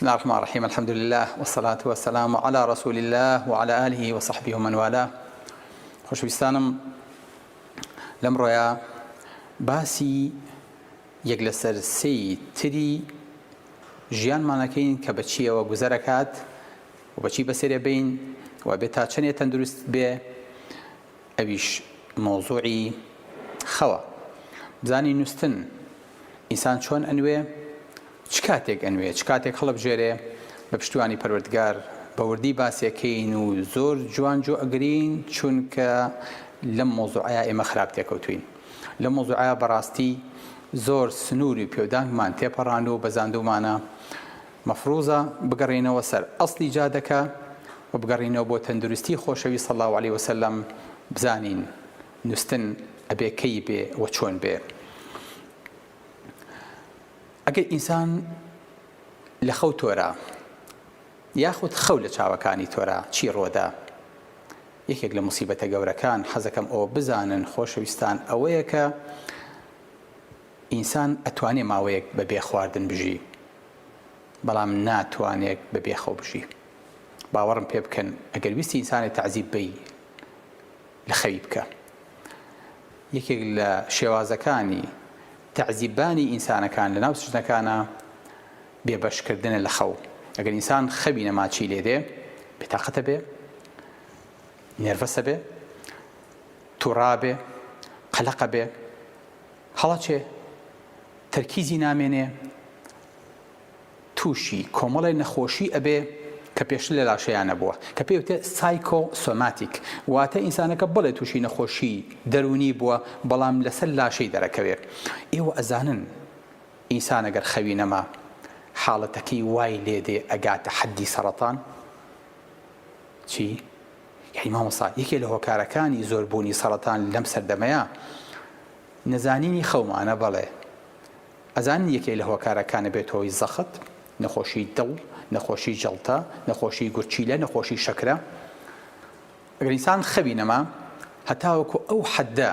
بسم الله الرحمن الرحيم. الحمد لله والصلاة والسلام على رسول الله وعلى آله وصحبه ومن والاه. خۆشەویستانم لەمڕۆیە باسی یەک لەسەر سێی تری ژیانمانەکەین کە بەچیەوە گوزەرەکات و بەچی بەسێرێ بین و بێت تا چەندێ تەندروست بێ. ئەویش مۆزوعی خەوە. بزانی نووستن ئینسان چۆن ئەنوێ، چ کاتێک ئەنوێ، چ کاتێک هەڵبژێرێ، بە پشتیوانی پەروەردگار بەوردی باسیەکەین و زۆر جوان جۆ ئەگرین، چونکە لەم مۆزوعەیە ئێمە خراپ تێکەوتوین. لەم مۆزوعەیە بەڕاستی زۆر سنووری پێودانگمان تێپەڕاند و بەزاندومانە مەفروزە بگەڕێنەوە سەر ئەسڵی جادەکە و بگەڕێنەوە بۆ تەندروستی خۆشەوی صلی الله علیه وسلم. بزانین نووستن ئەبێ کەی بێ و چۆن بێ. ئەگەر ئینسان لە خەو تۆرە یاخود خەو لە چاوەکانی تۆرە چی ڕۆدا؟ یەکێک لە موسیبەتە گەورەکان حەزەکەم ئەوە بزانن خۆشەویستان ئەوەیە کە ئینسان ئەتوانێ ماوەیەک بەبێ خواردن بژی، بەڵام ناتوانێت بەبێ خەو بژی. باوەڕم پێ بکەن ئەگەر ویستی ئینسانێ تەعزیب بی لە خەوی بکە. یەکێک لە شێوازەکانی تەعزیبانی ئینسانەکان لە ناو سژنەکانە بێبەشکردنە لە خەو. ئەگەر ئینسان خەوی نەماچی لێ دێ، بێتاقەتە بێ، نێرڤەسە بێ، تووڕا بێ، قەلەقە بێ، هەڵە چێ، تەرکیزی نامێنێ، تووشی کۆمەڵی نەخۆشی ئەبێ کە پێشتر لە لاشەیان نەبووە، کە پێوتێ سایکۆسۆماتیک، واتە ئینسانەکە بەڵێ تووشی نەخۆشی دەرونی بووە بەڵام لەسەر لاشەی دەرەکەوێت. ئێوە ئەزانن ئینسان ئەگەر خەوی نەما حاڵەتەکەی وای لێدێ ئەگاتە حەدی سەرەتان. چی؟ یعنی مامۆستا یەکێک لە هۆکارەکانی زۆربوونی سەرەتان لەم سەردەمەیە نەزانینی خەومانە. بەڵێ ئەزانن یەکێک لە هۆکارەکانە بێتەوەی زەخت، نەخۆشی دڵ، نەخۆشی جەڵتە، نەخۆشی گورچیلە، نەخۆشی شەکرە. ئەگەر ئینسان خەوی نەما هەتاوەکو ئەو حەدە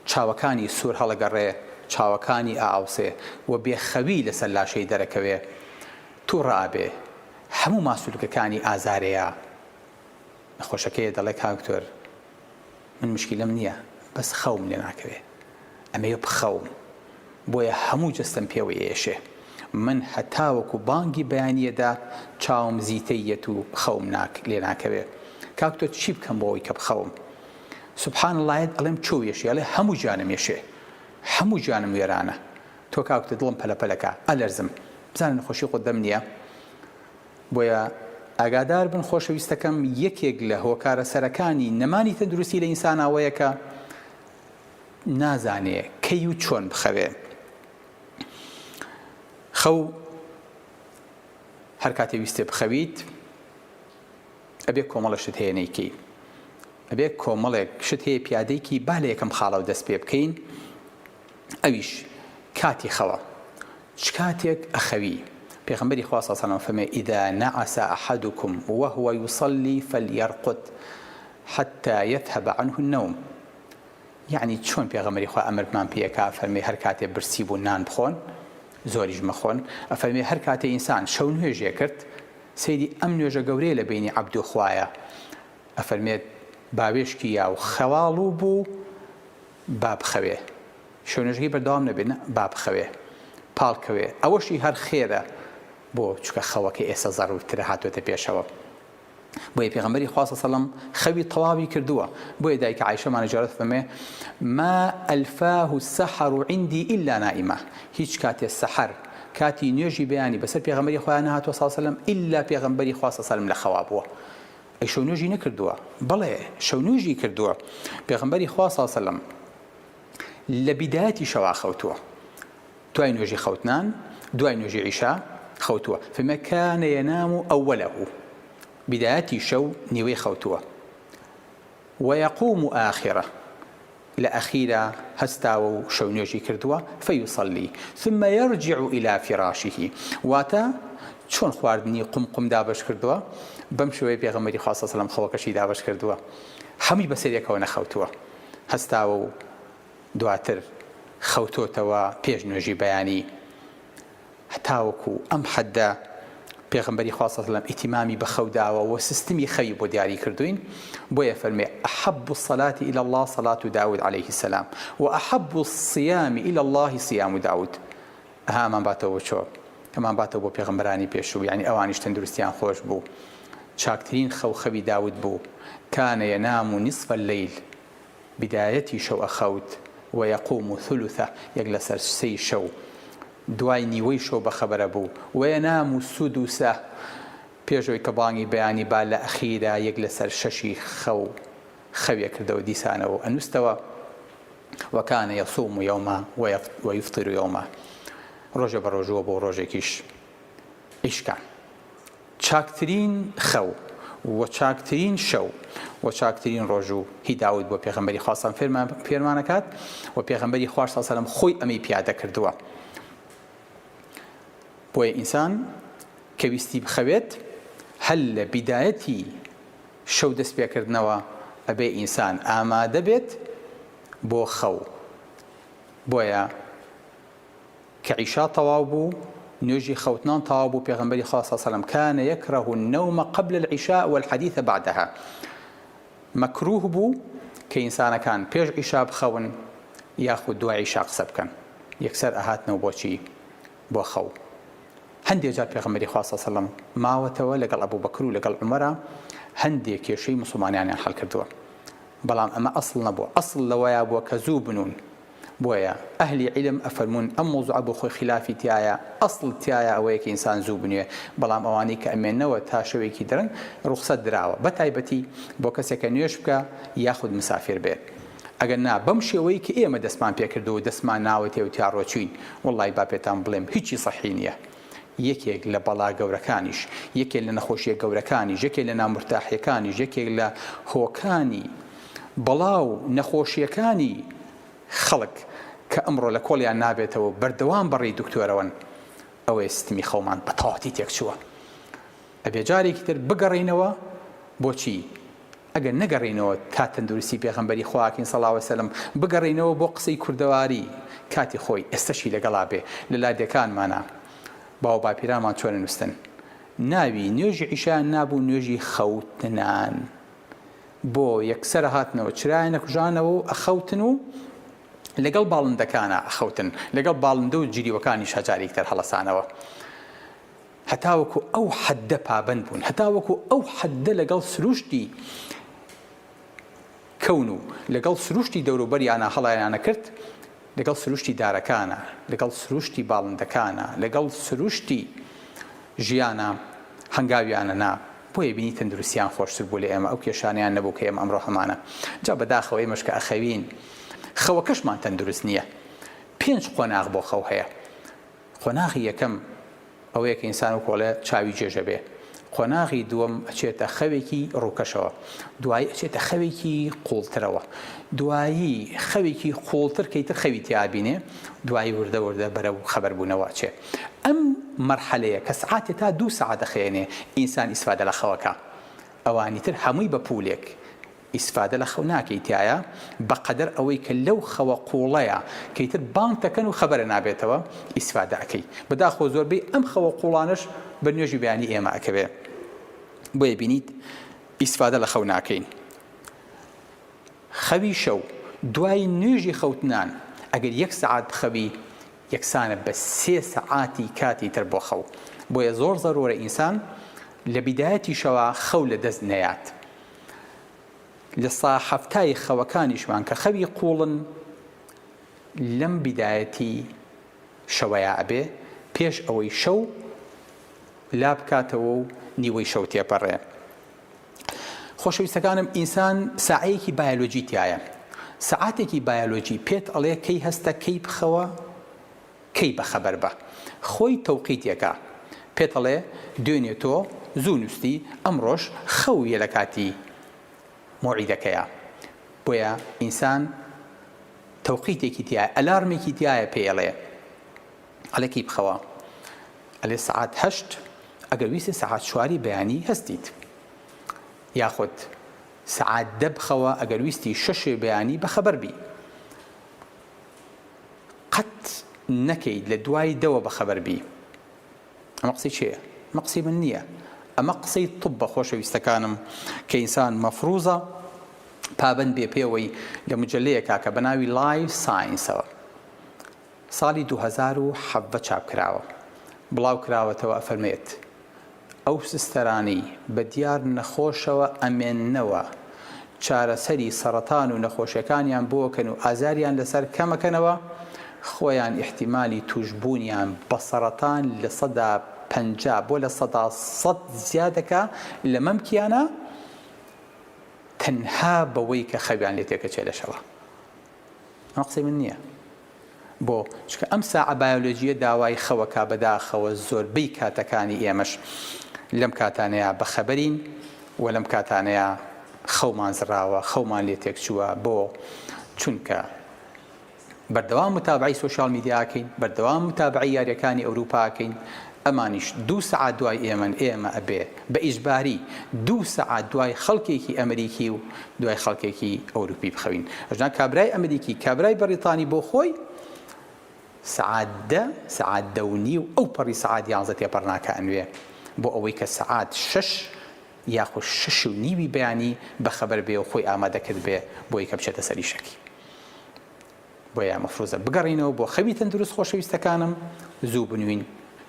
چاوەکانی سوور هەڵەگەڕێ، چاوەکانی ئاوسێ و بێخەوی لەسەر لاشەی دەرەکەوێ، تووڕابێ، هەموو ماسوولکەکانی ئازارەیە. نەخۆشەکەیە دەڵێ کاکتۆر من مشکیلەم نییە، بەس خەوم لێ ناکەوێ، ئەمەیە بخەوم، بۆیە هەموو جەستم پێوە ئێشێ. من هەتاوەکو بانگی بەیانیەدا چاوم زیتەیەت و خەوم لێ ناکەوێ. کاکتۆر چی بکەم بۆ ئەوەی کە بخەوم؟ سوبحان اللهیت ئەڵێم چۆ وێشێ؟ ئەڵێ هەموو جانم ێشێ، هەموو جانم وێرانە. تۆ کاکتۆر دڵم پەلەپەلەکە، ئەلەرزم، بزانە نەخۆشی خۆت دەم نییە. بۆیە ئاگادار بن خۆشەویستەکەم، یەکێک لە هۆکارە سەرەکانی نەمانی تەندروستی لە ئینسانەوەیە کە نازانێ کەی و چۆن بخەوێ. خەو هەر کاتێ ویستێ بخەویت ئەبێ کۆمەڵە شت هەیە نەیکەی، ئەبێ کۆمەڵێک شت هەیە پیادەیکی با لە یەکەم خاڵە و دەست پێ بکەین. ئەویش کاتی خەوە. چ کاتێک ئەخەوی؟ پێغەمبەری خوا صلی الله علیه و سلم فەرمێ ئیذا نعس أحدكم وهو يصلي فليرقد حتى يذهب عنه النوم. یعنی چۆن پێغەمبەری خوا ئەمرمان پێکا؟ فەرمێ هەر کاتێ برسی بوو نان بخۆن، زۆریش مەخۆن. ئەفەرمێ هەر کاتێ ئینسان شەو نوێژێ کرد، سەیری ئەم نوێژە گەورەیە لە بینی عەبد و خوایە. ئەفەرمێت باوێشکی یا و خەواڵوو بوو با بخەوێ، شەو نوێژەکەی بەردەوام نەبێت، با بخەوێ، پاڵکەوێ. ئەوەشی هەر خێرە بۆ چکە خەوەکە ئێستا زەڕورترە هاتوێتە پێشەوە. بۆیە پێغەمبەری خوا صلی الله علیه و سلم خەوی تەواوی کردووە. بۆیە دایکە عایشەمان جارت فەرمێ ما ئەلفاه السەحر عندي إلا نائمة. هیچ کاتێ سەحەر کاتی نوێژی بەیانی بەسەر پێغەمبەری خوا نەهاتووە صلی الله علیه و سلم ئیلا پێغەمبەری خوا صلی الله علیه و سلم لە خەوا بووە. ئەی شەو نوێژی نەکردووە؟ بەڵێ شەو نوێژی کردووە. پێغەمبەری خوا صلی الله علیه و سلم لە بیدایەتی شەوا خەوتووە، دوای نوێژی خەوتنان، دوای نوێژی عیشا خەوتووە. فەرمێ کان ينام أوله، بدايتي شو نيوي خوتوه، ويقوم آخرة لأخيرا هستاو شو نيوجي كردوه فيصلي ثم يرجع إلى فراشه. واتا چون خواردني قم دابش كردوه بمشوي بيغمري خاصة سلام خوكشي دابش كردوه، همي بسيريك وانا خوتوه هستاو دواتر خوتوتوا بيج نوجي بياني هتاوكو أم حدا پێغەمبەری خوا صلی الله علیه و سلم ئیتیمامی بە خەو داوە و سیستمی خەوی بۆ دیاری کردوین بۆیە فەرمێ أحب الصلاة إلى الله صلاة داود عليه السلام وأحب الصيام إلى الله صيام داود هامان باتەوە چۆ هەمان باتەوە بۆ پێغەمبەرانی پێشوو یعنی ئەوانیش تەندروستیان خۆش بوو چاکترین خەوی داود بوو كان ينام نصف الليل بدايتي شو أخوت ويقوم ثلثه يجلس سي شو دوای نیوەی شۆ بەخەبەرە بوو وەیەنام سودوسە پێشەوەی کە بانگی بەیانی با لە ئەخیرا یەک لەسەر شەشی خەویە کردەوە دیسانەوە ئەنووسەوە وەکانە یەصوم یەوما وەیفطر یەوما ڕۆژە بە ڕۆژوە بۆ ڕۆژێکیش ئیشکان چاکترین خەو و چاکترین شەو و چاکترین ڕۆژوو هی داود بۆ پێغەمبەری خوا فێرمانەکات و پێغەمبەری خوا صلی الله علیه و سلم خۆی ئەمەی پیادە کردووە بۆیە ئینسان کە ویستی بخەوێت هەل لە بیدایەتی شەو دەست پێکردنەوە ئەبێ ئینسان ئامادە بێت بۆ خەو بۆیە کە عیشا تەواو بوو نوێژی خەوتنان تەواو بوو پێغەمبەری خوا صلی الله علیه و سلم كان يكره النوم قبل العشاء والحديث بعدها مەکروه بوو کە ئینسانەکان پێش عیشا بخەون یاخود دوای عیشا قسە بکەن یەکسەر ئەهاتنەوە بۆچی بۆ خەو هەندێک جار پێغەمبەری خوا صلی الله علیه و سلم ماوەتەوە لەگەڵ ئەبوو بەکر و لەگەڵ عومەرە هەندێک کێشەی موسڵمانیانیان حەل کردووە بەڵام ئەمە ئەسڵ نەبووە ئەسڵ لەوەیە بووە کە زوو بنوون بۆیە ئەهلی عیلم ئەفەرمون ئەم مۆزوعە بۆ خۆی خلافی تایە ئەسڵ تایە ئەوەیە کە ئینسان زوو بنوێ بەڵام ئەوانەی کە ئەمێنەوە تا شەوێکی درەنگ ڕوخسەت دراوە بە تایبەتی بۆ کەسێکە نوێژ بکە یاخود مسافر بێت ئەگەر نا بەم شێوەیە کە ئێمە دەستمان پێکردو و دەستمان ناوەتێ و تیاڕۆچوین وەڵڵای با پێتان بڵێم هیچی سەحی نییە یەکێک لە بەڵا گەورەکانیش یەکێک لە نەخۆشیە گەورەکانیش یەکێک لە نامرتاحیەکانیش یەکێک لە هۆکانی بەڵاو نەخۆشیەکانی خەڵک کە ئەمڕۆ لە کۆڵیان نابێتەوە بەردەوام بەڕێی دکتۆرەوەن ئەوەی ستمی خەومان بە تەواوەتی تێکچووە ئەبێ جارێکی تر بگەڕێینەوە بۆچی ئەگەر نەگەڕێینەوە تا تەندروستی پێغەمبەری خواکین صلی الله علیه و سلم بگەڕێینەوە بۆ قسەی کوردەواری کاتی خۆی ئێستاشی لەگەڵا بێ لە لادێکانمانە باو باپیرامان چۆن نووسن ناوی نوێژی عیشایان نابوو نوێژی خەوتنان بۆ یەکسەر هاتنەوە چرای نەکوژانەوە و ئەخەوتن و لەگەڵ باڵندەکانە ئەخەوتن لەگەڵ باڵندە و جیریوەکانی شەجارێک تر هەڵەسانەوە هەتاوەکو ئەو حەددە پابەند بوون هەتاوەکو ئەو حەددە لەگەڵ سروشتی کەون و لەگەڵ سروشتی دەوروبەریانە هەڵایانە کرد لەگەڵ سروشتی دارەکانە لەگەڵ سروشتی باڵندەکانە لەگەڵ سروشتی ژیانە هەنگاویانە نا بۆیە بینی تەندروستیان خۆشتر بوو لە ئێمە ئەو کێشانیان نەبوو کە ئێمە ئەمڕۆ هەمانە جا بەداخەوە ئێمەش کە ئەخەوین خەوەکەشمان تەندروست نییە 5 قۆناغ بۆ خەو هەیە قۆناغی یەکەم ئەوەیە کە ئینسان و کۆڵێ چاوی جێژە بێ قۆناغی دووەم ئەچێتە خەوێکی ڕووکەشەوە دوایی ئەچێتە خەوێکی قوڵترەوە دوایی خەوێکی قوڵتر کەیتر خەوی تیابینێ دوایی وردە وردە بەرەو خەبەربوونەوە چێ ئەم مەرحەلەیە کە سعاتێ تا 2 سعات دەخێنێ ئینسان ئیسفادە لە خەوەکە ئەوانی تر هەمووی بە پولێک ئیسفادە لە خەو ناکەیتایە بەقەدەر ئەوەی کە لەو خەوە قوڵەیە کەیتر بانگ دەکەن و خەبەرە نابێتەوە ئیسفادە ئەکەی بەداخۆ زۆربەی ئەم خەوە قوڵانش بە نوێژی بەیانی ئێمە ئەکەوێ بۆیە بینیت ئیسفادە لە خەو ناکەین خەوی شەو دوای نوێژی خەوتنان ئەگەر 1 سعات بخەوی یەکسانە بە 3 سعاتی کاتی تر بۆ خەو بۆیە زۆر زەرورە ئینسان لە بیدایەتی شەوە خەو لە دەست نەیات لە هەفتای خەوەکانیشمان کە خەوی قوڵن لەم بیدایەتی شەوەیە ئەبێ پێش ئەوەی شەو لا بکاتەوە و نیوەی شەو تێپەڕێ خۆشەویستەکانم ئینسان ساعەیەکی بایۆلۆجی تایە سعاتێکی بایۆلۆجی پێت ئەڵێ کەی هەستە کەی بخەوە کەی بەخەبەر بە خۆی تەوقیتێکە پێت ئەڵێ دوێنێ تۆ زوو نووستی ئەمڕۆژ خەویە لە کاتی موعیدەکەیە بۆیە ئینسان تەوقیتێکی تایە ئەلارمێکی تایە پێڵێ ئەڵێ کەی بخەوە ئەلێ سعات 8 ئەگەر ویستی سعات 4 بەیانی هەستیت یاخود سعات 10 بخەوە ئەگەر ویستی 6 بەیانی بەخەبەر بی قەت نەکەیت لە دوای دەوە بەخەبەر بی ئەمە قسەی چێە مەقسی من نییە. ئەمە قسەی طب بە خۆشەویستەکانم کە ئینسان مەفروزە پابند بێ پێوەی لە مجلەیەکا کە بەناوی لایف ساینسەوە ساڵی 2007 چاپ کراوە، بڵاو کراوەتەوە ئەفەرمێت ئەو سستەرانەی بە دیار نەخۆشەوە ئەمێننەوە چارەسەری سەرەتان و نەخۆشیەکانیان بۆکەن و ئازاریان لەسەر کەمەکەنەوە، خۆیان احتیمالی توشبوونیان بە سەرەتان لە 150 بۆ لە 100 زیادەکە لە مەمکیانە تەنها بەوەی کە خەویان لێ تێکەچێ لەشەوە. ئەمە قسەی من نییە. بۆ چکە ئەم ساعە بایۆلۆژیە داوای خەوەکە بەداخەوە زۆربەی کاتەکانی ئێمەش لەم کاتانەیە بەخەبەرین و لەم کاتانەیە خەومان زراوە، خەومان لێ تێک چووە بۆ چونکە بەردەوام متابعی سۆشیال میدیاکەین، بەردەوام متابعی یاریەکانی ئەوروپاکەین، ئەمانیش 2 سەعات دوای ئێمە ئەبێ بە ئیجباری 2 سەعات دوای خەڵکێکی ئەمریکی و دوای خەڵکێکی ئەوروپی بخەوین. ئەژنا کابرای ئەمریکی کابرای بەریتانی بۆ خۆی سەعات 10 و نیم ئەو پەڕی سەعات 11 تێپەڕناکە ئەنوێ بۆ ئەوەی کە سەعات 6 یاخۆ 6 و نیوی بەیانی بەخەبەر بێ و خۆی ئامادەکرد بێ بۆی کە بچێتە سەری شەکی. بۆیە مەفروزە بگەڕینەوە بۆ خەوی تەندروست خۆشەویستەکانم، زوو بنوین،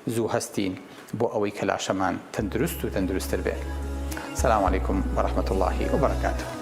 زوو هەستین بۆ ئەوەی کە لاشەمان تەندروست و تەندروستتر بێ. سەلام عەلەیکوم وەرەحمەتوڵڵاهی وبەرەکاتوه.